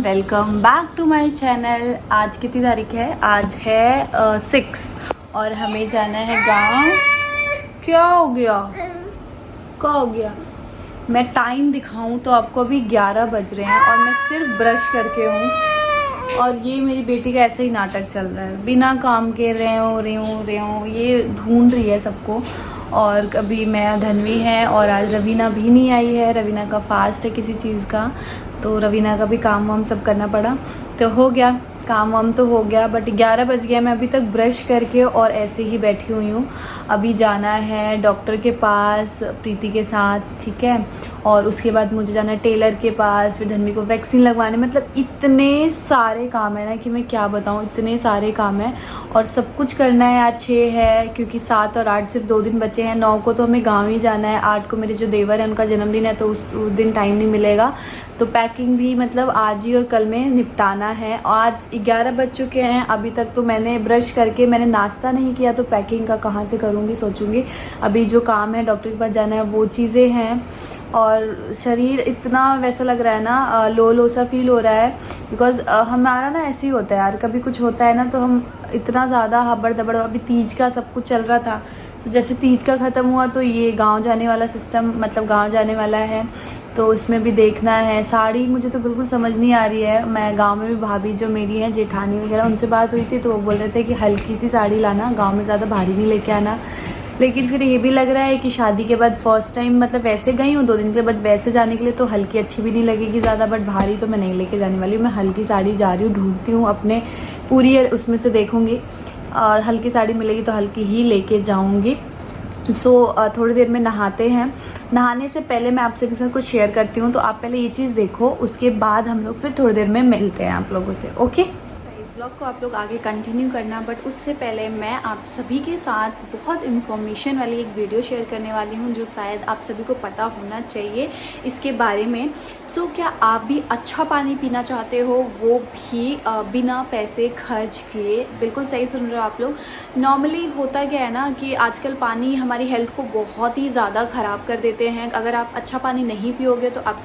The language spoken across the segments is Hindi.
Welcome back to my channel. आज कितनी तारीख है? आज है 6 और हमें जाना है गांव। क्या हो गया? क्या हो गया? मैं टाइम दिखाऊं तो आपको अभी 11 बज रहे हैं और मैं सिर्फ ब्रश करके हूँ और ये मेरी बेटी का ऐसे ही नाटक चल रहा है, बिना काम के रेऊ ये ढूंढ रही है सबको। और कभी मैं धनवी है और आज रवीना भी नहीं आई है। रवीना का फास्ट है किसी चीज़ का, तो रवीना का भी काम वाम सब करना पड़ा। तो हो गया काम वाम तो हो गया, बट 11 बज गया। मैं अभी तक ब्रश करके और ऐसे ही बैठी हुई हूँ। अभी जाना है डॉक्टर के पास प्रीति के साथ, ठीक है। और उसके बाद मुझे जाना है टेलर के पास, फिर धनवी को वैक्सीन लगवाने। मतलब इतने सारे काम है ना कि मैं क्या बताऊँ, इतने सारे काम है और सब कुछ करना है। आज 6 है क्योंकि 7 और 8 सिर्फ 2 दिन बचे हैं। 9 को तो हमें गाँव ही जाना है। 8 को मेरे जो देवर है उनका जन्मदिन है, तो उस दिन टाइम नहीं मिलेगा। तो पैकिंग भी मतलब आज ही और कल में निपटाना है। आज 11 बज चुके हैं, अभी तक तो मैंने ब्रश करके मैंने नाश्ता नहीं किया, तो पैकिंग का कहाँ से करूँगी सोचूंगी। अभी जो काम है डॉक्टर के पास जाना है वो चीज़ें हैं। और शरीर इतना वैसा लग रहा है ना, लो सा फील हो रहा है। बिकॉज़ हमारा ना ऐसे ही होता है यार, कभी कुछ होता है ना तो हम इतना ज़्यादा हबड़ दबड़। अभी तीज का सब कुछ चल रहा था, तो जैसे तीज का ख़त्म हुआ तो ये गांव जाने वाला सिस्टम, मतलब गांव जाने वाला है, तो इसमें भी देखना है। साड़ी मुझे तो बिल्कुल समझ नहीं आ रही है। मैं गांव में भी भाभी जो मेरी है जेठानी वगैरह उनसे बात हुई थी, तो वो बोल रहे थे कि हल्की सी साड़ी लाना, गांव में ज़्यादा भारी नहीं लेके आना। लेकिन फिर ये भी लग रहा है कि शादी के बाद फर्स्ट टाइम, मतलब वैसे गई हूँ 2 दिन के लिए, बट वैसे जाने के लिए तो हल्की अच्छी भी नहीं लगेगी ज़्यादा, बट भारी तो मैं नहीं लेके जाने वाली हूँ। मैं हल्की साड़ी जा रही हूँ, ढूंढती हूँ अपने पूरी उसमें से देखूँगी और हल्की साड़ी मिलेगी तो हल्की ही लेके जाऊँगी। थोड़ी देर में नहाते हैं। नहाने से पहले मैं आपसे के साथ कुछ शेयर करती हूँ, तो आप पहले ये चीज़ देखो, उसके बाद हम लोग फिर थोड़ी देर में मिलते हैं आप लोगों से। ओके, इस ब्लॉग को आप लोग आगे कंटिन्यू करना, बट उससे पहले मैं आप सभी के साथ बहुत इन्फॉर्मेशन वाली एक वीडियो शेयर करने वाली हूँ जो शायद आप सभी को पता होना चाहिए इसके बारे में। क्या आप भी अच्छा पानी पीना चाहते हो, वो भी बिना पैसे खर्च किए? बिल्कुल सही सुन रहे हो आप लोग। नॉर्मली होता क्या है ना कि आजकल पानी हमारी हेल्थ को बहुत ही ज़्यादा ख़राब कर देते हैं। अगर आप अच्छा पानी नहीं पियोगे तो आप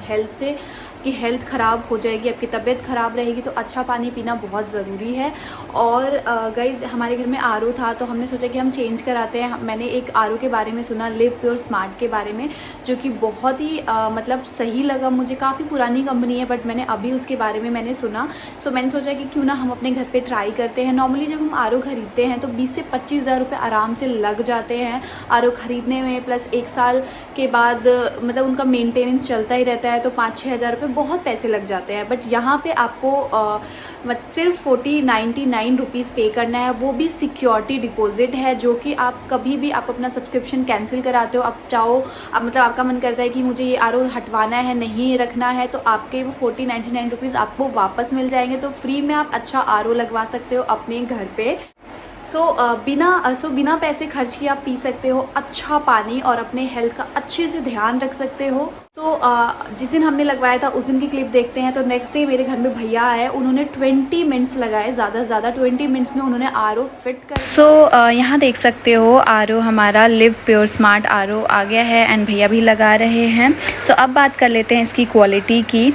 की हेल्थ ख़राब हो जाएगी, आपकी तबीयत ख़राब रहेगी। तो अच्छा पानी पीना बहुत ज़रूरी है। और गाइस, हमारे घर में आरओ था तो हमने सोचा कि हम चेंज कराते हैं। मैंने एक आरओ के बारे में सुना, लिव प्योर स्मार्ट के बारे में, जो कि बहुत ही मतलब सही लगा मुझे। काफ़ी पुरानी कंपनी है बट मैंने अभी उसके बारे में मैंने सुना। मैंने सोचा कि क्यों ना हम अपने घर पर ट्राई करते हैं। नॉर्मली जब हम आरओ ख़रीदते हैं तो 20 से 25 हज़ार रुपये आराम से लग जाते हैं आरओ ख़रीदने में, प्लस 1 साल के बाद मतलब उनका मेंटेनेंस चलता ही रहता है, तो 5-6 हज़ार रुपये बहुत पैसे लग जाते हैं। बट यहाँ पे आपको सिर्फ 99 रुपीज़ पे करना है, वो भी सिक्योरिटी डिपॉजिट है, जो कि आप कभी भी आप अपना सब्सक्रिप्शन कैंसिल कराते हो, आप चाहो आप मतलब आपका मन करता है कि मुझे ये आरओ हटवाना है, नहीं रखना है, तो आपके वो 99 रुपीज़ आपको वापस मिल जाएंगे। तो फ्री में आप अच्छा आरओ लगवा सकते हो अपने घर पे। बिना पैसे खर्च किए आप पी सकते हो अच्छा पानी और अपने हेल्थ का अच्छे से ध्यान रख सकते हो। जिस दिन हमने लगवाया था उस दिन की क्लिप देखते हैं। तो नेक्स्ट डे मेरे घर में भैया आए, उन्होंने 20 मिनट्स लगाए, ज़्यादा से ज़्यादा 20 मिनट्स में उन्होंने आरओ फिट कर यहाँ देख सकते हो आरओ हमारा लिव प्योर स्मार्ट आरओ आ गया है एंड भैया भी लगा रहे हैं। अब बात कर लेते हैं इसकी क्वालिटी की।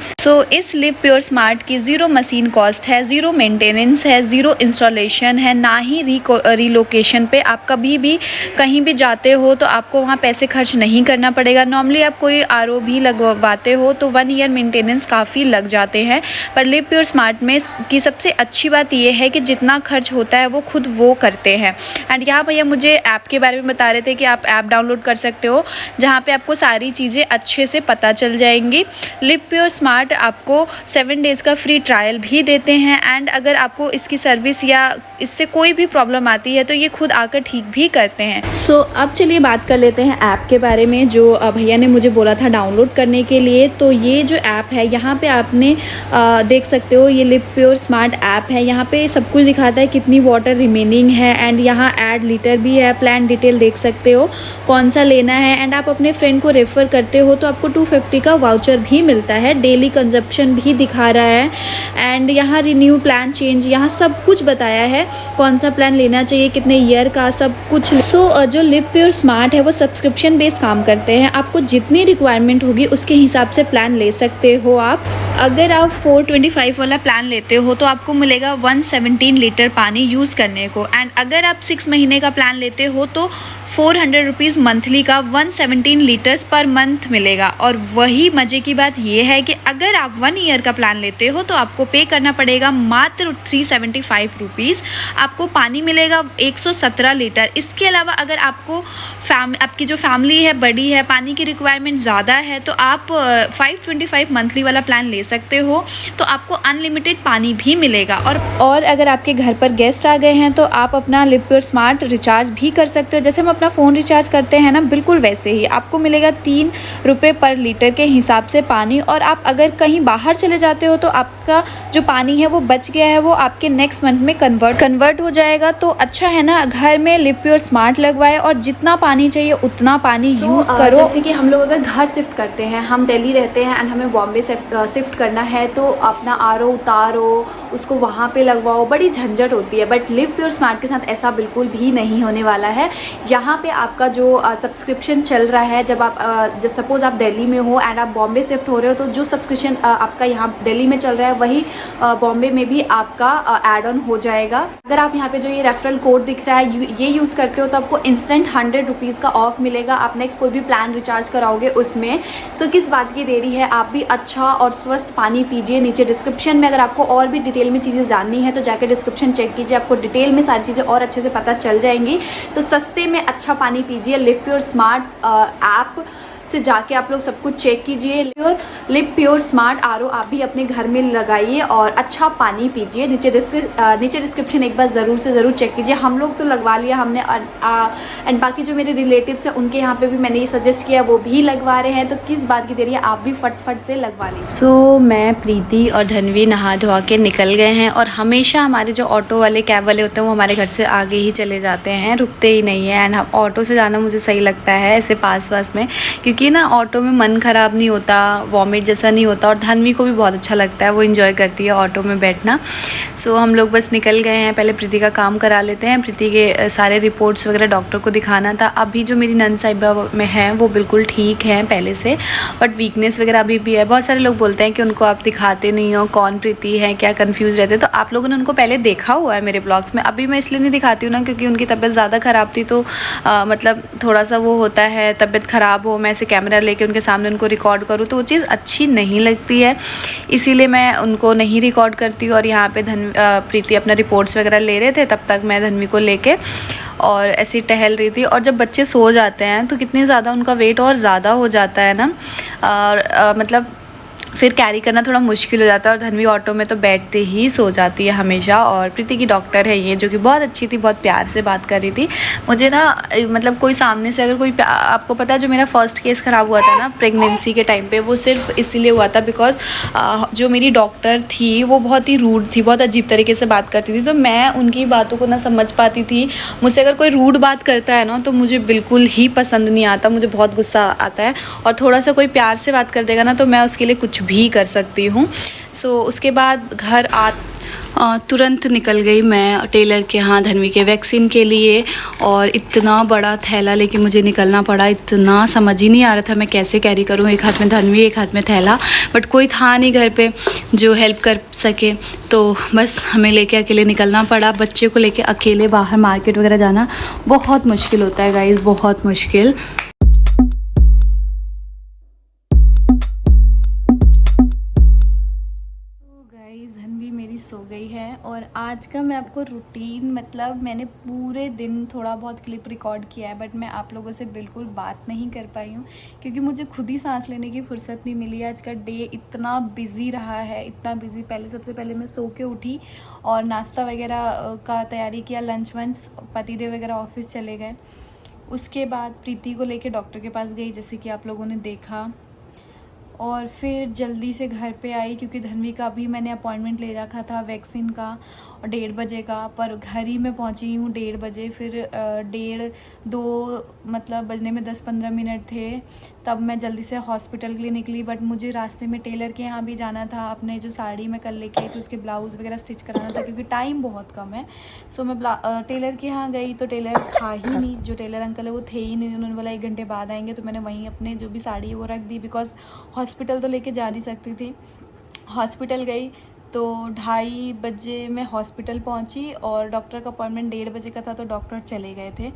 इस लिव प्योर स्मार्ट की 0 मशीन कॉस्ट है, 0 मेंटेनेंस है, 0 इंस्टॉलेशन है, ना ही रीलोकेशन पे आप कभी भी कहीं भी जाते हो तो आपको वहाँ पैसे खर्च नहीं करना पड़ेगा। नॉर्मली आप कोई आरओ भी लगवाते हो तो 1 ईयर मेंटेनेंस काफ़ी लग जाते हैं, पर लिव प्योर स्मार्ट में की सबसे अच्छी बात यह है कि जितना खर्च होता है वो खुद वो करते हैं। एंड यहाँ भैया मुझे ऐप के बारे में बता रहे थे कि आप ऐप डाउनलोड कर सकते हो, जहाँ पे आपको सारी चीज़ें अच्छे से पता चल जाएंगी। लिव प्योर स्मार्ट आपको 7 डेज़ का फ्री ट्रायल भी देते हैं एंड अगर आपको इसकी सर्विस या इससे कोई भी प्रॉब्लम आती है तो ये खुद आकर ठीक भी करते हैं। अब चलिए बात कर लेते हैं ऐप के बारे में, जो भैया ने मुझे बोला था डाउनलोड करने के लिए। तो ये जो ऐप है यहाँ पे आपने देख सकते हो, ये लिव प्योर स्मार्ट ऐप है। यहाँ पे सब कुछ दिखाता है कितनी वाटर रिमेनिंग है एंड यहाँ ऐड लीटर भी है, प्लान डिटेल देख सकते हो कौन सा लेना है। एंड आप अपने फ्रेंड को रेफ़र करते हो तो आपको 250 का वाउचर भी मिलता है। डेली कंजप्शन भी दिखा रहा है एंड यहाँ रिन्यू प्लान चेंज, यहाँ सब कुछ बताया है कौन सा प्लान लेना चाहिए, कितने ईयर का, सब कुछ। जो लिव प्योर स्मार्ट है वो सब्सक्रिप्शन बेस्ड काम करते हैं। आपको जितनी रिक्वायरमेंट होगी उसके हिसाब से प्लान ले सकते हो आप। अगर आप 425 वाला प्लान लेते हो तो आपको मिलेगा 117 लीटर पानी यूज़ करने को। एंड अगर आप 6 महीने का प्लान लेते हो तो 400 रुपीज़ मंथली का 117 लीटर्स पर मंथ मिलेगा। और वही मज़े की बात ये है कि अगर आप 1 ईयर का प्लान लेते हो तो आपको पे करना पड़ेगा मात्र 375 रुपीज़। आपको पानी मिलेगा 117 लीटर। इसके अलावा अगर आपको आपकी जो फैमिली है बड़ी है, पानी की रिक्वायरमेंट ज़्यादा है, तो आप 525 मंथली वाला प्लान ले सकते हो, तो आपको अनलिमिटेड पानी भी मिलेगा। और अगर आपके घर पर गेस्ट आ गए हैं तो आप अपना लिव प्योर स्मार्ट रिचार्ज भी कर सकते हो। जैसे हम अपना फ़ोन रिचार्ज करते हैं ना, बिल्कुल वैसे ही आपको मिलेगा 3 रुपये पर लीटर के हिसाब से पानी। और आप अगर कहीं बाहर चले जाते हो तो आपका जो पानी है वो बच गया है, वो आपके नेक्स्ट मंथ में कन्वर्ट हो जाएगा। तो अच्छा है ना, घर में लिव प्योर स्मार्ट लगवाए और जितना पानी चाहिए उतना पानी यूज़ करो। जैसे कि हम लोग अगर घर शिफ्ट करते हैं, हम दिल्ली रहते हैं एंड हमें बॉम्बे शिफ्ट करना है, तो अपना आरओ उतारो, उसको वहाँ पे लगवाओ, बड़ी झंझट होती है। बट लिव प्योर स्मार्ट के साथ ऐसा बिल्कुल भी नहीं होने वाला है। यहाँ पे आपका जो सब्सक्रिप्शन चल रहा है, जब आप सपोज़ आप दिल्ली में हो एंड आप बॉम्बे शिफ्ट हो रहे हो, तो जो सब्सक्रिप्शन आपका यहाँ दिल्ली में चल रहा है वही बॉम्बे में भी आपका ऐड ऑन हो जाएगा। अगर आप यहाँ पे जो ये रेफरल कोड दिख रहा है ये यूज़ करते हो तो आपको इंस्टेंट 100 रुपीज़ का ऑफ मिलेगा। आप नेक्स्ट कोई भी प्लान रिचार्ज कराओगे उसमें। सो किस बात की देरी है, आप भी अच्छा और स्वस्थ पानी पीजिए। नीचे डिस्क्रिप्शन में अगर आपको और भी डिटेल में चीज़ें जाननी है तो जाकर डिस्क्रिप्शन चेक कीजिए, आपको डिटेल में सारी चीज़ें और अच्छे से पता चल जाएंगी। तो सस्ते में अच्छा पानी पीजिए। लिव प्योर स्मार्ट ऐप से जाके आप लोग सब कुछ चेक कीजिए। लिव प्योर स्मार्ट आरओ आप भी अपने घर में लगाइए और अच्छा पानी पीजिए। नीचे डिस्क्रिप्शन एक बार ज़रूर से ज़रूर चेक कीजिए। हम लोग तो लगवा लिया हमने, एंड बाकी जो मेरे रिलेटिव्स हैं उनके यहाँ पे भी मैंने ये सजेस्ट किया, वो भी लगवा रहे हैं। तो किस बात की देरी है, आप भी फटफट से लगवा लीजिए। सो मैं, प्रीति और धनवी नहा धोआ के निकल गए हैं। और हमेशा हमारे जो ऑटो वाले कैब वाले होते हैं वो हमारे घर से आगे ही चले जाते हैं, रुकते ही नहीं है। एंड हम ऑटो से जाना मुझे सही लगता है ऐसे पास में, क्योंकि ना ऑटो में मन ख़राब नहीं होता, वॉमिट जैसा नहीं होता। और धनवी को भी बहुत अच्छा लगता है, वो इन्जॉय करती है ऑटो में बैठना। सो हम लोग बस निकल गए हैं। पहले प्रीति का काम करा लेते हैं। प्रीति के सारे रिपोर्ट्स वगैरह डॉक्टर को दिखाना था। अभी जो मेरी नंद साहिबा में है वो बिल्कुल ठीक है पहले से, बट वीकनेस वगैरह अभी भी है। बहुत सारे लोग बोलते हैं कि उनको आप दिखाते नहीं हो, कौन प्रीति है, क्या कन्फ्यूज़ रहते हैं। तो आप लोगों ने उनको पहले देखा हुआ है मेरे ब्लॉग्स में। अभी मैं इसलिए नहीं दिखाती हूँ ना क्योंकि उनकी तबीयत ज़्यादा ख़राब थी, तो मतलब थोड़ा सा वो होता है, तबीयत ख़राब हो, मैं ऐसे कैमरा लेके उनके सामने उनको रिकॉर्ड करूँ तो वो चीज़ अच्छी नहीं लगती है, इसीलिए मैं उनको नहीं रिकॉर्ड करती हूँ। और यहाँ पे प्रीति अपना रिपोर्ट्स वगैरह ले रहे थे, तब तक मैं धनवी को लेके और ऐसे टहल रही थी। और जब बच्चे सो जाते हैं तो कितने ज़्यादा उनका वेट और ज़्यादा हो जाता है ना, और मतलब फिर कैरी करना थोड़ा मुश्किल हो जाता है। और धनवी ऑटो में तो बैठते ही सो जाती है हमेशा। और प्रीति की डॉक्टर है ये, जो कि बहुत अच्छी थी, बहुत प्यार से बात कर रही थी। मुझे ना मतलब कोई सामने से अगर कोई, आपको पता है जो मेरा फर्स्ट केस ख़राब हुआ था ना प्रेगनेंसी के टाइम पे, वो सिर्फ इसीलिए हुआ था बिकॉज जो मेरी डॉक्टर थी वो बहुत ही रूड थी, बहुत अजीब तरीके से बात करती थी। तो मैं उनकी बातों को ना समझ पाती थी। मुझसे अगर कोई रूड बात करता है ना तो मुझे बिल्कुल ही पसंद नहीं आता, मुझे बहुत गुस्सा आता है। और थोड़ा सा कोई प्यार से बात कर देगा ना तो मैं उसके लिए कुछ भी कर सकती हूँ। सो उसके बाद घर तुरंत निकल गई मैं टेलर के यहाँ धनवी के वैक्सीन के लिए। और इतना बड़ा थैला लेके मुझे निकलना पड़ा, इतना समझ ही नहीं आ रहा था मैं कैसे कैरी करूँ। एक हाथ में धनवी, एक हाथ में थैला, बट कोई था नहीं घर पे जो हेल्प कर सके, तो बस हमें लेके अकेले निकलना पड़ा। बच्चे को लेके अकेले बाहर मार्केट वगैरह जाना बहुत मुश्किल होता है गाइस, बहुत मुश्किल। सो गई है। और आज का मैं आपको रूटीन, मतलब मैंने पूरे दिन थोड़ा बहुत क्लिप रिकॉर्ड किया है, बट मैं आप लोगों से बिल्कुल बात नहीं कर पाई हूँ क्योंकि मुझे खुद ही सांस लेने की फुर्सत नहीं मिली। आज का डे इतना बिज़ी रहा है, इतना बिज़ी। सबसे पहले मैं सो के उठी और नाश्ता वगैरह का तैयारी किया, लंच वंच, पतिदेव वगैरह ऑफिस चले गए। उसके बाद प्रीति को लेके डॉक्टर के पास गई, जैसे कि आप लोगों ने देखा। और फिर जल्दी से घर पे आई क्योंकि धनवी का भी मैंने अपॉइंटमेंट ले रखा था वैक्सीन का। और 1:30 बजे का, पर घर ही मैं पहुंची हूँ 1:30 बजे। फिर 1:30-2 मतलब बजने में 10-15 मिनट थे, तब मैं जल्दी से हॉस्पिटल के लिए निकली। बट मुझे रास्ते में टेलर के यहाँ भी जाना था, अपने जो साड़ी मैं कल लेके आई थी उसके ब्लाउज़ वगैरह स्टिच कराना था, क्योंकि टाइम बहुत कम है। सो मैं टेलर के यहाँ गई तो टेलर था ही नहीं, जो टेलर अंकल है वो थे ही नहीं। उन्होंने बोला 1 घंटे बाद आएंगे, तो मैंने वहीं अपने जो भी साड़ी है वो रख दी, बिकॉज़ हॉस्पिटल तो लेके जा नहीं सकती थी। हॉस्पिटल गई तो 2:30 बजे मैं हॉस्पिटल पहुंची, और डॉक्टर का अपॉइंटमेंट 1:30 बजे का था, तो डॉक्टर चले गए थे।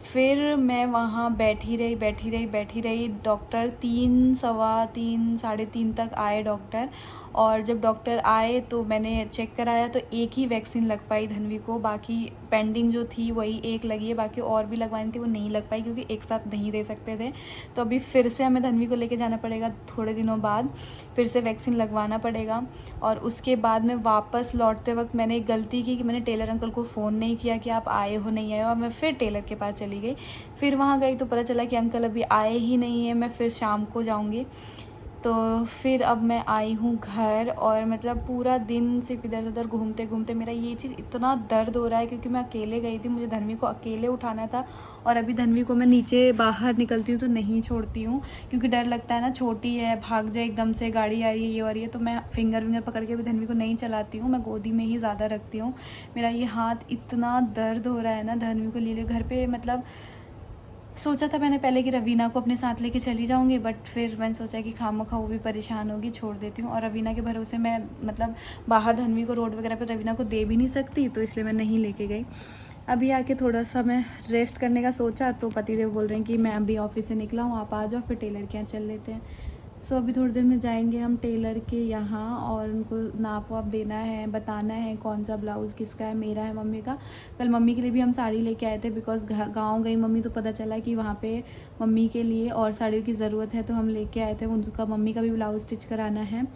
फिर मैं वहाँ बैठी रही। डॉक्टर 3, सवा 3, साढ़े 3 तक आए डॉक्टर। और जब डॉक्टर आए तो मैंने चेक कराया, तो एक ही वैक्सीन लग पाई धन्वी को, बाकी पेंडिंग जो थी वही एक लगी है, बाकी और भी लगवानी थी वो नहीं लग पाई, क्योंकि एक साथ नहीं दे सकते थे। तो अभी फिर से हमें धन्वी को लेके जाना पड़ेगा, थोड़े दिनों बाद फिर से वैक्सीन लगवाना पड़ेगा। और उसके बाद में वापस लौटते वक्त मैंने एक गलती की कि मैंने टेलर अंकल को फ़ोन नहीं किया कि आप आए हो नहीं आए हो, और मैं फिर टेलर के पास चली गई। फिर वहाँ गई तो पता चला कि अंकल अभी आए ही नहीं है, मैं फिर शाम को जाऊँगी। तो फिर अब मैं आई हूँ घर, और मतलब पूरा दिन सिर्फ इधर से उधर घूमते घूमते मेरा ये चीज़ इतना दर्द हो रहा है, क्योंकि मैं अकेले गई थी, मुझे धन्वी को अकेले उठाना था। और अभी धन्वी को मैं नीचे बाहर निकलती हूँ तो नहीं छोड़ती हूँ, क्योंकि डर लगता है ना, छोटी है, भाग जाए एकदम से, गाड़ी आ रही है, ये आ रही है, तो मैं फिंगर पकड़ के भी धन्वी को नहीं चलाती हूँ, मैं गोदी में ही ज़्यादा रखती हूँ। मेरा ये हाथ इतना दर्द हो रहा है ना, धन्वी को ले घर पे। मतलब सोचा था मैंने पहले कि रवीना को अपने साथ लेके चली जाऊंगी, बट फिर मैंने सोचा कि खामखा वो भी परेशान होगी, छोड़ देती हूँ। और रवीना के भरोसे मैं मतलब बाहर धन्वी को रोड वगैरह पे रवीना को दे भी नहीं सकती, तो इसलिए मैं नहीं लेके गई। अभी आके थोड़ा सा मैं रेस्ट करने का सोचा, तो पतिदेव बोल रहे हैं कि मैं अभी ऑफिस से निकला हूँ, आप आ जाओ, फिर टेलर के यहाँ चल लेते हैं। सो अभी थोड़ी देर में जाएंगे हम टेलर के यहाँ, और उनको नाप वाप देना है, बताना है कौन सा ब्लाउज़ किसका है, मेरा है, मम्मी का। कल मम्मी के लिए भी हम साड़ी लेके आए थे, बिकॉज़ गांव गई मम्मी तो पता चला कि वहाँ पे मम्मी के लिए और साड़ियों की ज़रूरत है, तो हम लेके आए थे। उनका मम्मी का भी ब्लाउज़ स्टिच कराना है।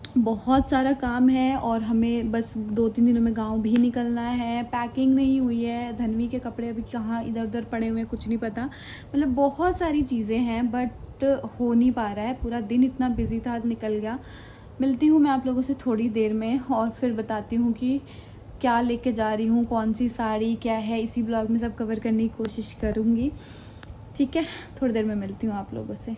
बहुत सारा काम है, और हमें बस 2-3 दिनों में गांव भी निकलना है। पैकिंग नहीं हुई है, धन्वी के कपड़े अभी कहाँ इधर उधर पड़े हुए हैं, कुछ नहीं पता। मतलब बहुत सारी चीज़ें हैं, बट हो नहीं पा रहा है। पूरा दिन इतना बिजी था, आज निकल गया। मिलती हूँ मैं आप लोगों से थोड़ी देर में, और फिर बताती हूँ कि क्या लेके जा रही हूँ, कौन सी साड़ी क्या है। इसी ब्लॉग में सब कवर करने की कोशिश करूँगी। ठीक है, थोड़ी देर में मिलती हूँ आप लोगों से।